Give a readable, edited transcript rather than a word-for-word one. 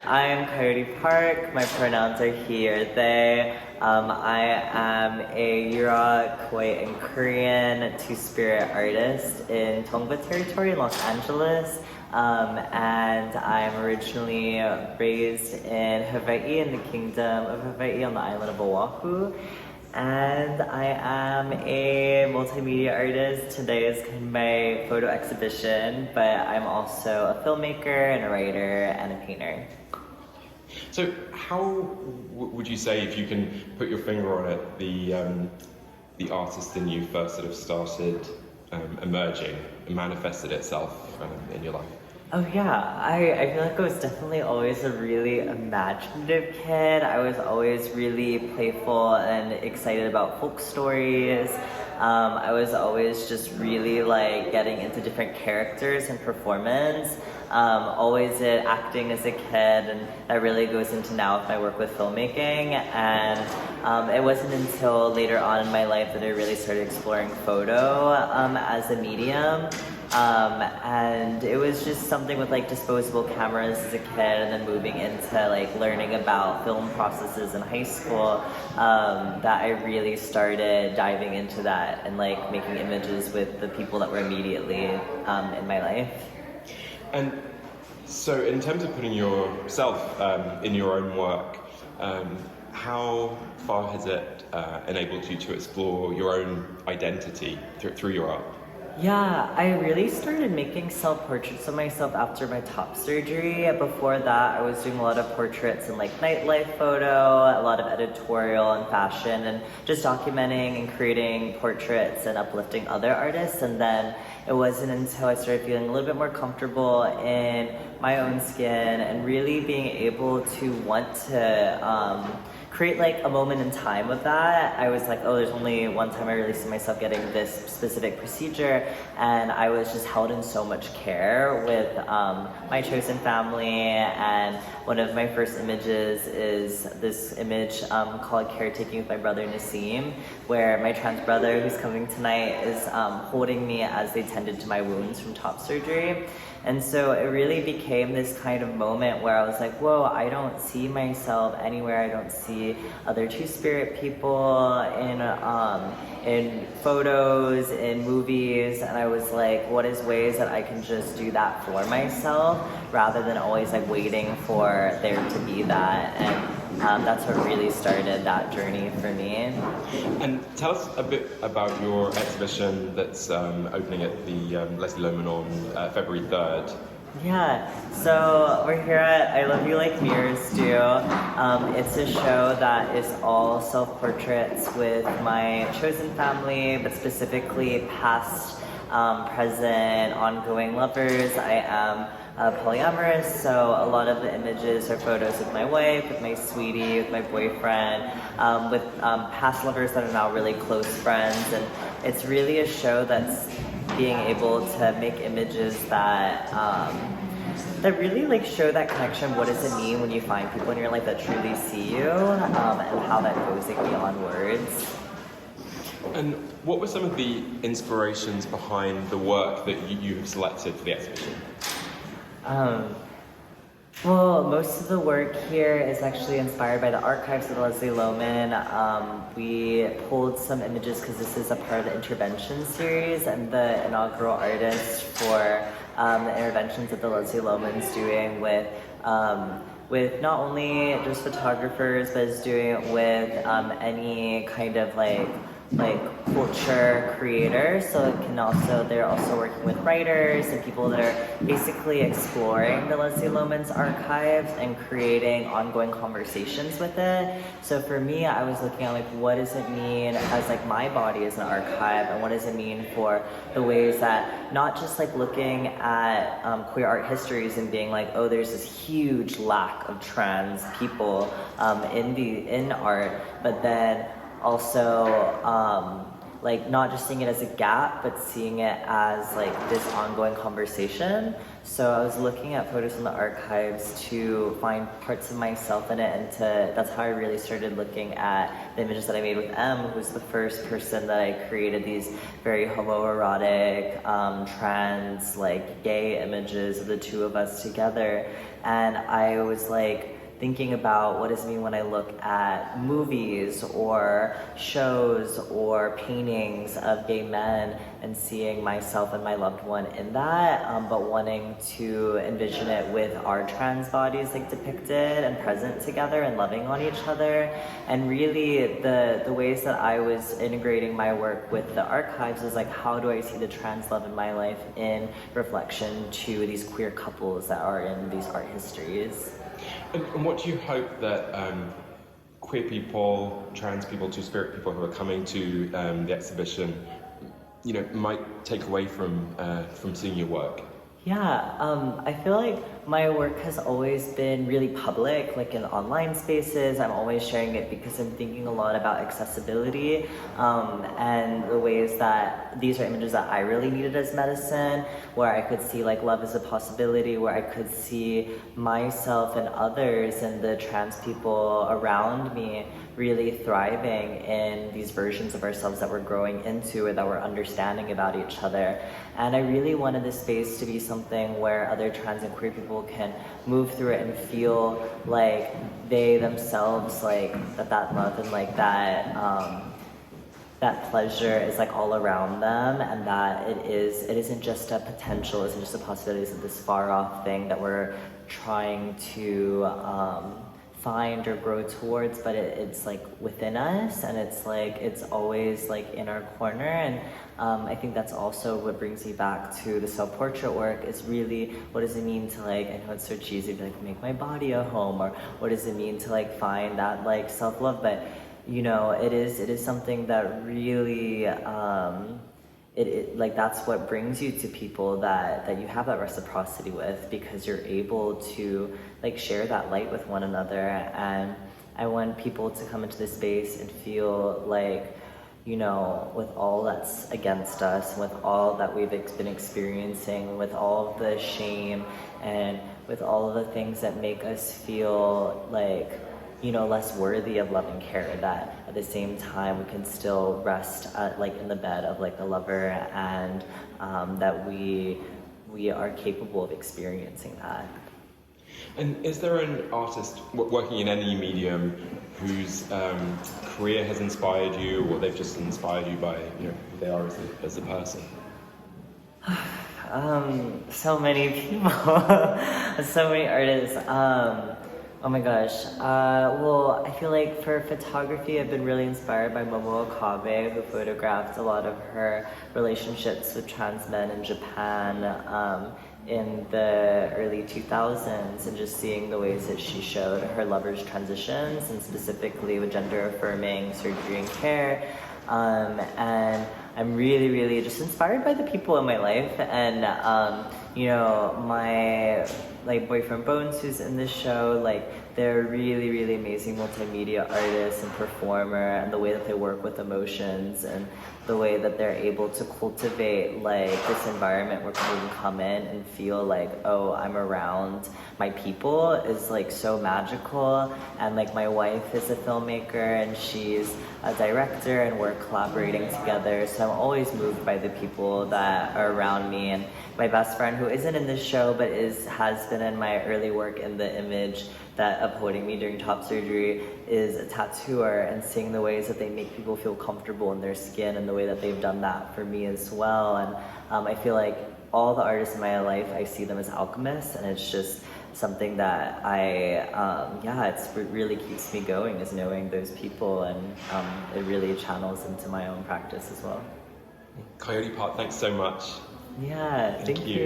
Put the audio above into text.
I'm Coyote Park. My pronouns are he or they. I am a Yurok, Khoi, and Korean two-spirit artist in Tongva territory, Los Angeles. And I'm originally raised in Hawaii, in the Kingdom of Hawaii on the island of Oahu. And I am a multimedia artist. Today is kind of my photo exhibition, but I'm also a filmmaker and a writer and a painter. So how would you say, if you can put your finger on it, the artist in you first sort of started emerging and manifested itself in your life? Oh yeah, I feel like I was definitely always a really imaginative kid. I was always really playful and excited about folk stories. I was always just really like getting into different characters and performance. Always acting as a kid, and that really goes into now with my work with filmmaking. And it wasn't until later on in my life that I really started exploring photo as a medium. And it was just something with like disposable cameras as a kid, and then moving into like learning about film processes in high school, that I really started diving into that and like making images with the people that were immediately in my life. And so in terms of putting yourself in your own work, how far has it enabled you to explore your own identity through your art? Yeah, I really started making self-portraits of myself after my top surgery. Before that, I was doing a lot of portraits and like nightlife photo, a lot of editorial and fashion, and just documenting and creating portraits and uplifting other artists. And then it wasn't until I started feeling a little bit more comfortable in my own skin and really being able to want to create like a moment in time with that. I was like, oh, there's only one time I really see myself getting this specific procedure, and I was just held in so much care with my chosen family. And one of my first images is this image called Caretaking with my brother Nassim, where my trans brother, who's coming tonight, is holding me as they tended to my wounds from top surgery. And so it really became this kind of moment where I was like, whoa, I don't see myself anywhere. I don't see other two-spirit people in photos, in movies. And I was like, what is ways that I can just do that for myself rather than always like waiting for there to be that. And that's what really started that journey for me. And tell us a bit about your exhibition that's opening at the Leslie-Lohman on February 3rd. Yeah, so we're here at I Love You Like Mirrors Do. It's a show that is all self-portraits with my chosen family, but specifically past, present, ongoing lovers. I am polyamorous, so a lot of the images are photos with my wife, with my sweetie, with my boyfriend, with past lovers that are now really close friends. And it's really a show that's being able to make images that that really like show that connection. What does it mean when you find people in your life that truly see you, and how that goes like beyond words. And what were some of the inspirations behind the work that you have selected for the exhibition? Well, most of the work here is actually inspired by the archives of the Leslie-Lohman. We pulled some images because this is a part of the intervention series, and the inaugural artist for the interventions that the Leslie-Lohman's doing with not only just photographers, but is doing it with any kind of like culture creators. So it can also, they're also working with writers and people that are basically exploring the Leslie-Lohman's archives and creating ongoing conversations with it. So for me, I was looking at like, what does it mean as like my body as an archive, and what does it mean for the ways that not just like looking at queer art histories and being like, oh, there's this huge lack of trans people in art, but then also like not just seeing it as a gap, but seeing it as like this ongoing conversation. So I was looking at photos from the archives to find parts of myself in it, and that's how I really started looking at the images that I made with M, who was the first person that I created these very homoerotic, trans, like gay images of the two of us together. And I was like thinking about what does it mean when I look at movies or shows or paintings of gay men and seeing myself and my loved one in that, but wanting to envision it with our trans bodies like depicted and present together and loving on each other. And really the ways that I was integrating my work with the archives is like, how do I see the trans love in my life in reflection to these queer couples that are in these art histories. And what do you hope that queer people, trans people, two-spirit people who are coming to the exhibition, might take away from seeing your work? Yeah, I feel like my work has always been really public, like in online spaces. I'm always sharing it because I'm thinking a lot about accessibility and the ways that these are images that I really needed as medicine, where I could see like love as a possibility, where I could see myself and others and the trans people around me really thriving in these versions of ourselves that we're growing into or that we're understanding about each other. And I really wanted this space to be something where other trans and queer people can move through it and feel like they themselves, like that love and like that pleasure is like all around them, and that it isn't just a potential, it isn't just a possibility, it's this far off thing that we're trying to find or grow towards, but it's like within us, and it's like it's always like in our corner. And I think that's also what brings me back to the self-portrait work, is really what does it mean to like, I know it's so cheesy, but like make my body a home, or what does it mean to like find that like self-love, but it is something that really it like that's what brings you to people that you have that reciprocity with, because you're able to like share that light with one another. And I want people to come into this space and feel like, with all that's against us, with all that we've been experiencing, with all of the shame and with all of the things that make us feel like less worthy of love and care, that at the same time we can still rest like in the bed of like the lover, and that we are capable of experiencing that. And is there an artist working in any medium whose career has inspired you, or they've just inspired you by who they are as a person? So many people, so many artists. Oh my gosh. Well, I feel like for photography, I've been really inspired by Momo Okabe, who photographed a lot of her relationships with trans men in Japan in the early 2000s, and just seeing the ways that she showed her lovers' transitions, and specifically with gender-affirming surgery and care. And I'm really, really just inspired by the people in my life. And my boyfriend Bones, who's in this show, they're really, really amazing multimedia artists and performer, and the way that they work with emotions and the way that they're able to cultivate this environment where people can come in and feel like, oh, I'm around my people, is so magical. And my wife is a filmmaker and she's a director, and we're collaborating together, so I'm always moved by the people that are around me. And my best friend, who isn't in this show but has been in my early work in the image that upholding me during top surgery, is a tattooer, and seeing the ways that they make people feel comfortable in their skin and the way that they've done that for me as well. And I feel like all the artists in my life, I see them as alchemists, and it's just something that it really keeps me going, is knowing those people, and it really channels into my own practice as well. Coyote Park, thanks so much. Yeah, thank you.